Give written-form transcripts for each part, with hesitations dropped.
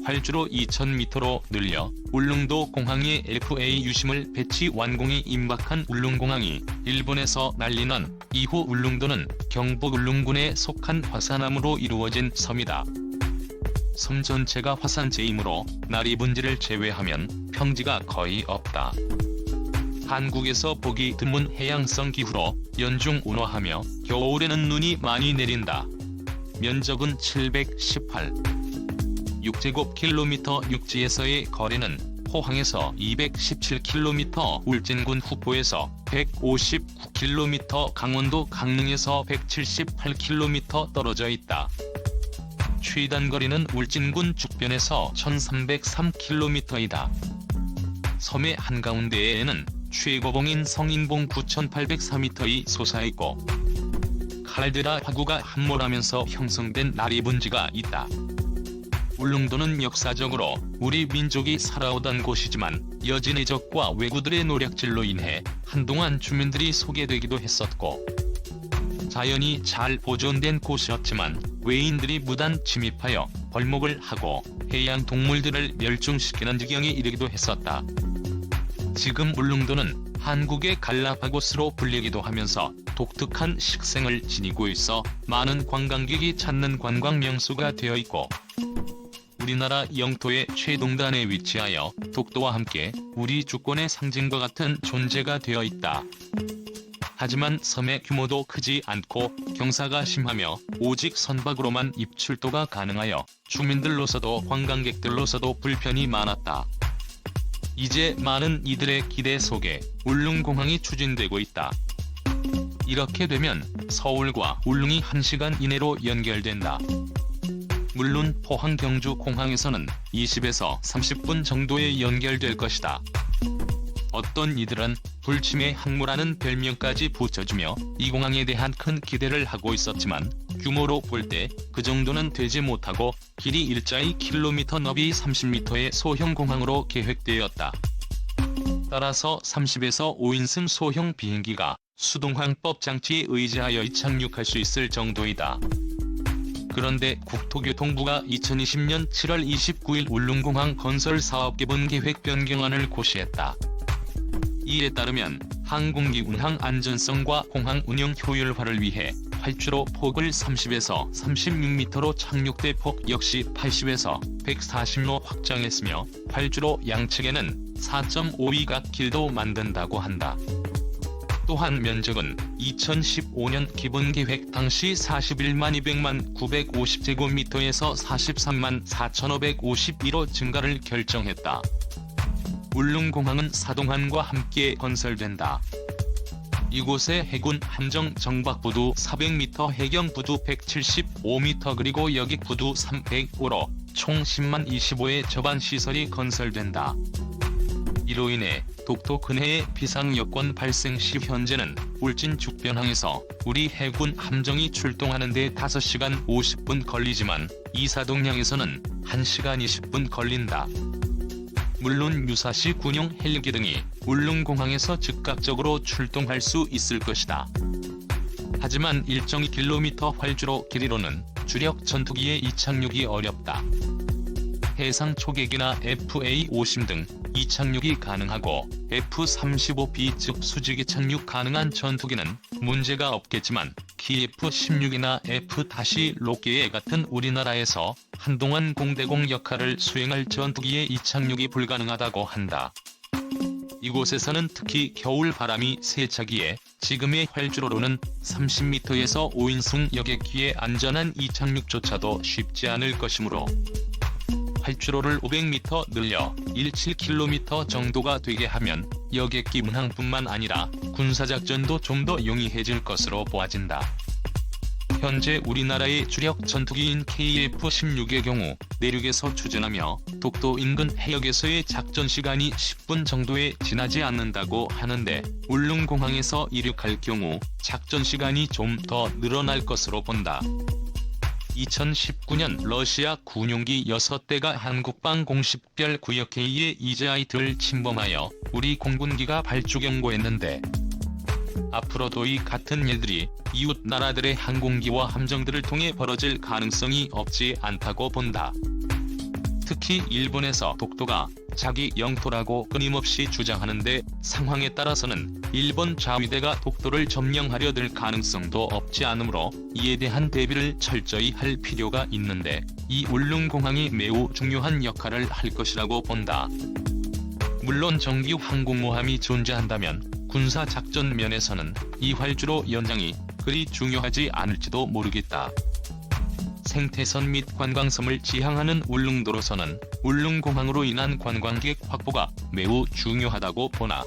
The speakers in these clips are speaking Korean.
활주로 2000m로 늘려 울릉도 공항에 FA 유심을 배치 완공이 임박한 울릉공항이 일본에서 난리난 이후 울릉도는 경북 울릉군에 속한 화산암으로 이루어진 섬이다. 섬 전체가 화산재이므로 나리분지를 제외하면 평지가 거의 없다. 한국에서 보기 드문 해양성 기후로 연중 온화하며 겨울에는 눈이 많이 내린다. 면적은 718 6제곱킬로미터, 육지에서의 거리는 포항에서 217km, 울진군 후포에서 159km, 강원도 강릉에서 178km 떨어져 있다. 최단 거리는 울진군 죽변에서 1303km이다. 섬의 한가운데에는 최고봉인 성인봉 9804m이 솟아있고 칼데라 화구가 함몰하면서 형성된 나리분지가 있다. 울릉도는 역사적으로 우리 민족이 살아오던 곳이지만 여진 해적과 왜구들의 노략질로 인해 한동안 주민들이 소개되기도 했었고 자연이 잘 보존된 곳이었지만 외인들이 무단 침입하여 벌목을 하고 해양 동물들을 멸종시키는 지경에 이르기도 했었다. 지금 울릉도는 한국의 갈라파고스로 불리기도 하면서 독특한 식생을 지니고 있어 많은 관광객이 찾는 관광 명소가 되어 있고 우리나라 영토의 최동단에 위치하여 독도와 함께 우리 주권의 상징과 같은 존재가 되어 있다. 하지만 섬의 규모도 크지 않고 경사가 심하며 오직 선박으로만 입출도가 가능하여 주민들로서도 관광객들로서도 불편이 많았다. 이제 많은 이들의 기대 속에 울릉공항이 추진되고 있다. 이렇게 되면 서울과 울릉이 1시간 이내로 연결된다. 물론 포항 경주 공항에서는 20에서 30분 정도에 연결될 것이다. 어떤 이들은 불침의 항모라는 별명까지 붙여주며 이 공항에 대한 큰 기대를 하고 있었지만 규모로 볼 때 그 정도는 되지 못하고 길이 일자이 킬로미터 너비 30m의 소형 공항으로 계획되었다. 따라서 30에서 5인승 소형 비행기가 수동항법 장치에 의지하여 착륙할 수 있을 정도이다. 그런데 국토교통부가 2020년 7월 29일 울릉공항 건설 사업 개분 계획 변경안을 고시했다. 이에 따르면 항공기 운항 안전성과 공항 운영 효율화를 위해 활주로 폭을 30에서 36m로 착륙대 폭 역시 80에서 140로 확장했으며 활주로 양측에는 4.5위각 길도 만든다고 한다. 또한 면적은 2015년 기본계획 당시 41만 200만 950제곱미터에서 43만 4,551호 증가를 결정했다. 울릉공항은 사동항과 함께 건설된다. 이곳에 해군 함정 정박부두 400m, 해경부두 175m 그리고 여객부두 305로 총 10만 25의 저반시설이 건설된다. 이로 인해 독도 근해의 비상여건 발생 시 현재는 울진 죽변항에서 우리 해군 함정이 출동하는 데 5시간 50분 걸리지만 이사동항에서는 1시간 20분 걸린다. 물론 유사시 군용 헬기 등이 울릉공항에서 즉각적으로 출동할 수 있을 것이다. 하지만 1.2km 활주로 길이로는 주력 전투기의 이착륙이 어렵다. 해상 초계기나 FA-50 등 이착륙이 가능하고 F-35B 즉 수직이 착륙 가능한 전투기는 문제가 없겠지만 KF-16이나 F-6개 같은 우리나라에서 한동안 공대공 역할을 수행할 전투기의 이착륙이 불가능하다고 한다. 이곳에서는 특히 겨울 바람이 세차기에 지금의 활주로로는 30m에서 5인승 여객기의 안전한 이착륙조차도 쉽지 않을 것이므로 활주로를 500m 늘려 17km 정도가 되게 하면 여객기 운항뿐만 아니라 군사작전도 좀 더 용이해질 것으로 보아진다. 현재 우리나라의 주력 전투기인 KF-16의 경우 내륙에서 추진하며 독도 인근 해역에서의 작전 시간이 10분 정도에 지나지 않는다고 하는데 울릉공항에서 이륙할 경우 작전 시간이 좀 더 늘어날 것으로 본다. 2019년 러시아 군용기 6대가 한국방 공식별 구역 K의 이즈아이트를 침범하여 우리 공군기가 발주 경고했는데 앞으로도 이 같은 일들이 이웃 나라들의 항공기와 함정들을 통해 벌어질 가능성이 없지 않다고 본다. 특히 일본에서 독도가 자기 영토라고 끊임없이 주장하는데 상황에 따라서는 일본 자위대가 독도를 점령하려 들 가능성도 없지 않으므로 이에 대한 대비를 철저히 할 필요가 있는데 이 울릉공항이 매우 중요한 역할을 할 것이라고 본다. 물론 정규 항공모함이 존재한다면 군사작전 면에서는 이 활주로 연장이 그리 중요하지 않을지도 모르겠다. 생태선 및 관광섬을 지향하는 울릉도로서는 울릉공항으로 인한 관광객 확보가 매우 중요하다고 보나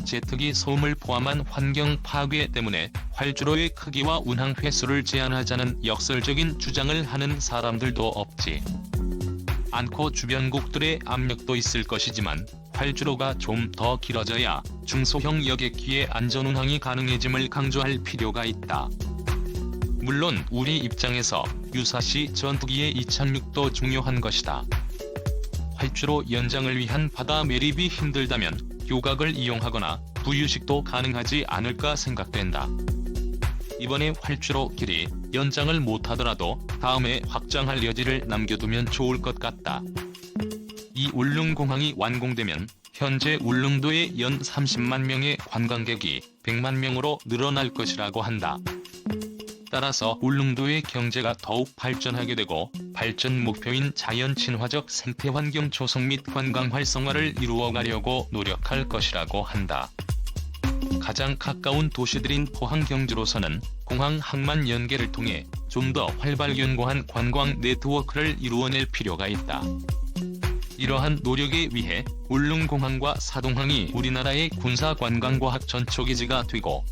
제트기 소음을 포함한 환경 파괴 때문에 활주로의 크기와 운항 횟수를 제한하자는 역설적인 주장을 하는 사람들도 없지 않고 주변국들의 압력도 있을 것이지만 활주로가 좀 더 길어져야 중소형 여객기의 안전운항이 가능해짐을 강조할 필요가 있다. 물론 우리 입장에서 유사시 전투기의 이착륙도 중요한 것이다. 활주로 연장을 위한 바다 매립이 힘들다면 교각을 이용하거나 부유식도 가능하지 않을까 생각된다. 이번에 활주로 길이 연장을 못하더라도 다음에 확장할 여지를 남겨두면 좋을 것 같다. 이 울릉공항이 완공되면 현재 울릉도의 연 30만 명의 관광객이 100만 명으로 늘어날 것이라고 한다. 따라서 울릉도의 경제가 더욱 발전하게 되고 발전 목표인 자연 친화적 생태환경 조성 및 관광 활성화를 이루어가려고 노력할 것이라고 한다. 가장 가까운 도시들인 포항 경주로서는 공항 항만 연계를 통해 좀 더 활발견고한 관광 네트워크를 이루어낼 필요가 있다. 이러한 노력에 위해 울릉공항과 사동항이 우리나라의 군사관광과학 전초기지가 되고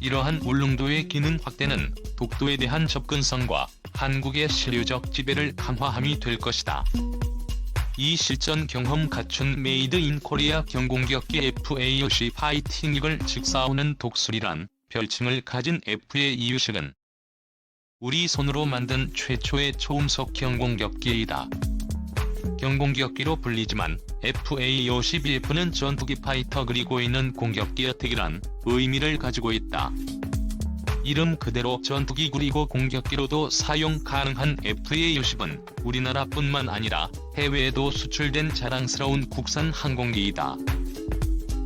이러한 울릉도의 기능 확대는 독도에 대한 접근성과 한국의 실효적 지배를 강화함이 될 것이다. 이 실전 경험 갖춘 메이드 인 코리아 경공격기 FA50 파이팅익을 즉 싸우는 독수리란 별칭을 가진 FA20식은 우리 손으로 만든 최초의 초음속 경공격기이다. 경공격기로 불리지만 FA-52F는 전투기 파이터 그리고 있는 공격기 어택이란 의미를 가지고 있다. 이름 그대로 전투기 그리고 공격기로도 사용 가능한 FA-50은 우리나라뿐만 아니라 해외에도 수출된 자랑스러운 국산 항공기이다.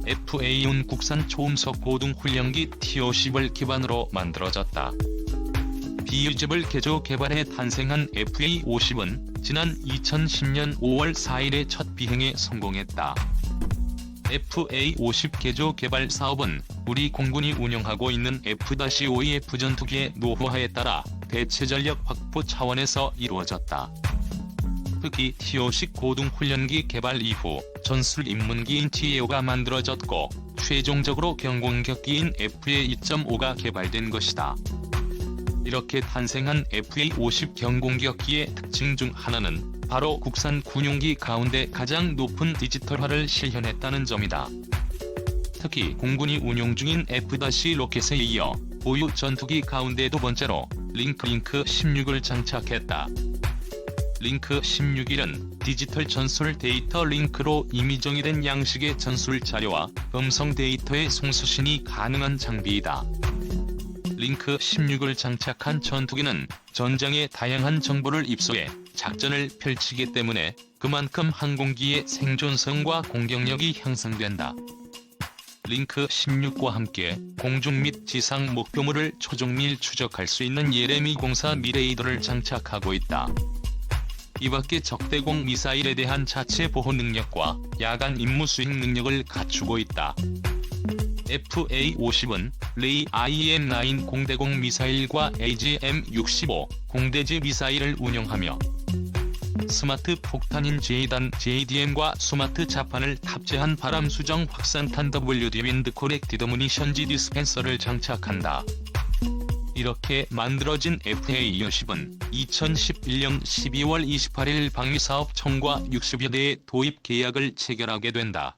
FA은 국산 초음속 고등훈련기 T-50을 기반으로 만들어졌다. 비유집을 개조 개발해 탄생한 FA-50은 지난 2010년 5월 4일에 첫 비행에 성공했다. FA-50 개조 개발 사업은 우리 공군이 운영하고 있는 F-5E 전투기의 노후화에 따라 대체 전력 확보 차원에서 이루어졌다. 특히 T-50 고등훈련기 개발 이후 전술 입문기인 T-AO가 만들어졌고 최종적으로 경공격기인 FA-2.5가 개발된 것이다. 이렇게 탄생한 FA-50 경공격기의 특징 중 하나는 바로 국산 군용기 가운데 가장 높은 디지털화를 실현했다는 점이다. 특히 공군이 운용 중인 F- 로켓에 이어 보유 전투기 가운데 두 번째로 링크 16을 장착했다. 링크 16일은 디지털 전술 데이터 링크로 이미 정의된 양식의 전술 자료와 음성 데이터의 송수신이 가능한 장비이다. 링크 16을 장착한 전투기는 전장의 다양한 정보를 입수해 작전을 펼치기 때문에 그만큼 항공기의 생존성과 공격력이 향상된다. 링크 16과 함께 공중 및 지상 목표물을 초정밀 추적할 수 있는 예레미 공사 미레이더를 장착하고 있다. 이밖에 적대공 미사일에 대한 자체 보호 능력과 야간 임무 수행 능력을 갖추고 있다. FA-50은 레이 IM-9 공대공 미사일과 AGM-65 공대지 미사일을 운영하며 스마트 폭탄인 제이단 JDM과 스마트 자판을 탑재한 바람 수정 확산탄 WD 윈드 코렉티드 무니션지 디스펜서를 장착한다. 이렇게 만들어진 FA-50은 2011년 12월 28일 방위사업청과 60여 대의 도입 계약을 체결하게 된다.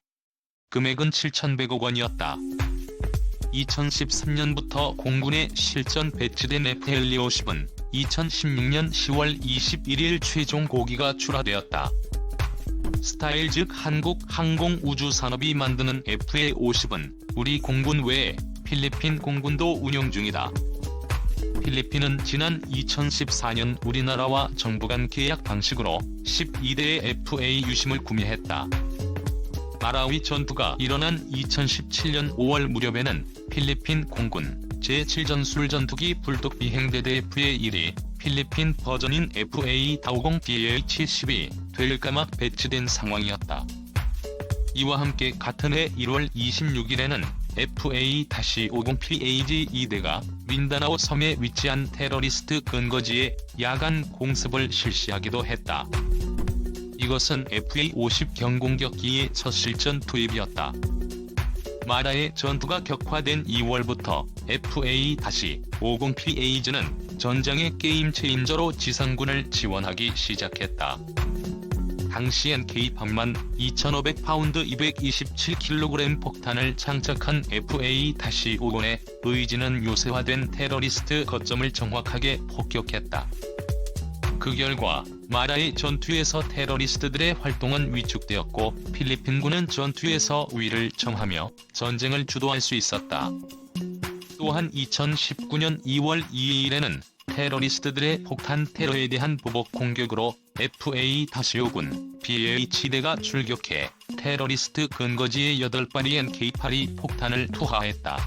금액은 7,100억 원이었다. 2013년부터 공군에 실전 배치된 FA-50은 2016년 10월 21일 최종 고기가 출하되었다. 스타일 즉 한국 항공우주산업이 만드는 FA-50은 우리 공군 외에 필리핀 공군도 운용 중이다. 필리핀은 지난 2014년 우리나라와 정부 간 계약 방식으로 12대의 FA 유심을 구매했다. 마라위 전투가 일어난 2017년 5월 무렵에는 필리핀 공군 제7전술전투기 불독 비행대대 FA-1이 필리핀 버전인 FA-50DH-12 될까막 배치된 상황이었다. 이와 함께 같은 해 1월 26일에는 FA-50PAG-2대가 민다나오 섬에 위치한 테러리스트 근거지에 야간 공습을 실시하기도 했다. 이것은 FA-50 경공격기의 첫 실전 투입이었다. 마라의 전투가 격화된 2월부터 FA-50PAG는 전장의 게임 체인저로 지상군을 지원하기 시작했다. 당시엔 K-8만 2,500파운드 227kg 폭탄을 장착한 FA-50의 의지는 요새화된 테러리스트 거점을 정확하게 폭격했다. 그 결과 마라의 전투에서 테러리스트들의 활동은 위축되었고 필리핀군은 전투에서 우위를 점하며 전쟁을 주도할 수 있었다. 또한 2019년 2월 2일에는 테러리스트들의 폭탄 테러에 대한 보복 공격으로 FA-50군 BH-대가 출격해 테러리스트 근거지의 8발의 NK-8이 폭탄을 투하했다.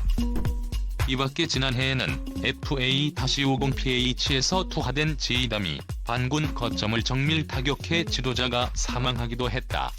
이밖에 지난해에는 FA-50PH에서 투하된 J담이 반군 거점을 정밀 타격해 지도자가 사망하기도 했다.